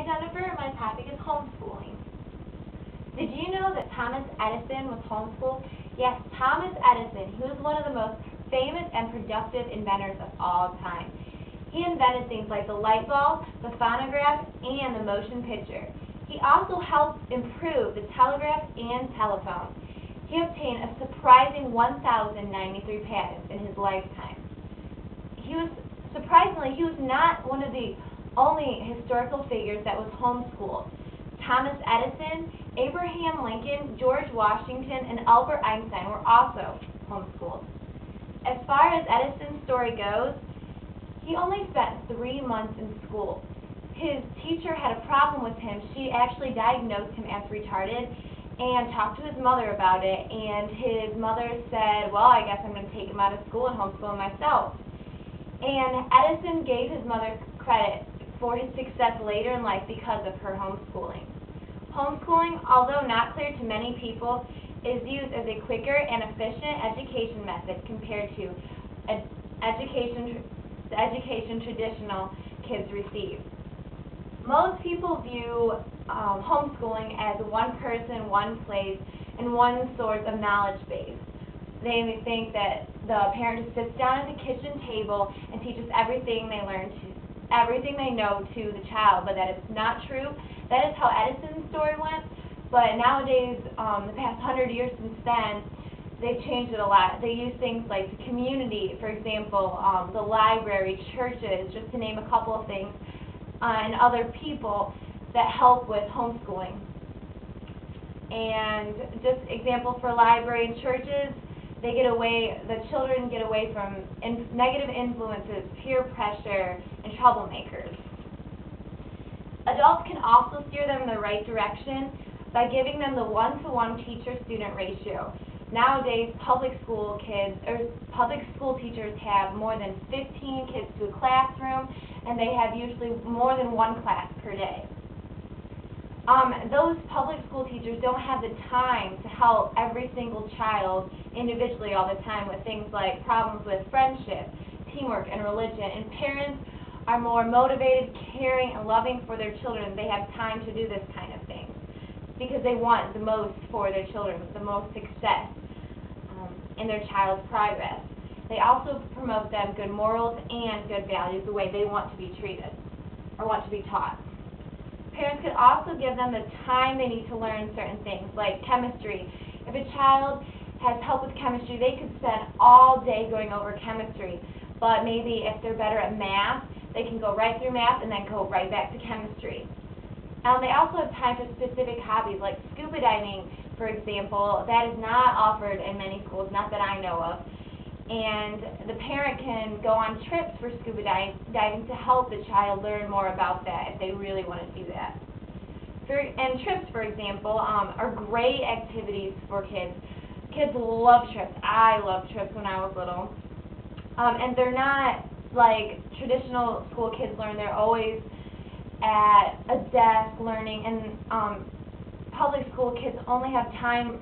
Hi Jennifer, my topic is homeschooling. Did you know that Thomas Edison was homeschooled? Yes, Thomas Edison. He was one of the most famous and productive inventors of all time. He invented things like the light bulb, the phonograph, and the motion picture. He also helped improve the telegraph and telephone. He obtained a surprising 1,093 patents in his lifetime. Surprisingly, he was not one of the only historical figures that was homeschooled. Thomas Edison, Abraham Lincoln, George Washington, and Albert Einstein were also homeschooled. As far as Edison's story goes, he only spent 3 months in school. His teacher had a problem with him. She actually diagnosed him as retarded and talked to his mother about it, and his mother said, well, I guess I'm going to take him out of school and homeschool him myself. And Edison gave his mother credit for his success later in life because of her homeschooling. Homeschooling, although not clear to many people, is used as a quicker and efficient education method compared to the education traditional kids receive. Most people view homeschooling as one person, one place, and one source of knowledge base. They think that the parent just sits down at the kitchen table and teaches everything they know to the child, but that it's not true. That is how Edison's story went, but nowadays, the past 100 years since then, they've changed it a lot. They use things like the community, for example, the library, churches, just to name a couple of things, and other people that help with homeschooling. And just example for library and churches, the children get away from negative influences, peer pressure, and troublemakers. Adults can also steer them in the right direction by giving them the one-to-one teacher-student ratio. Nowadays, public school teachers have more than 15 kids to a classroom, and they have usually more than one class per day. Those public school teachers don't have the time to help every single child individually all the time with things like problems with friendship, teamwork, and religion. And parents are more motivated, caring, and loving for their children. They have time to do this kind of thing because they want the most for their children, the most success in their child's progress. They also promote them good morals and good values, the way they want to be treated or want to be taught. Parents could also give them the time they need to learn certain things, like chemistry. If a child has help with chemistry, they could spend all day going over chemistry. But maybe if they're better at math, they can go right through math and then go right back to chemistry. They also have time for specific hobbies, like scuba diving, for example. That is not offered in many schools, not that I know of. And the parent can go on trips for scuba diving to help the child learn more about that if they really want to do that. And trips, for example, are great activities for kids. Kids love trips. I loved trips when I was little. And they're not like traditional school kids learn. They're always at a desk learning, and public school kids only have time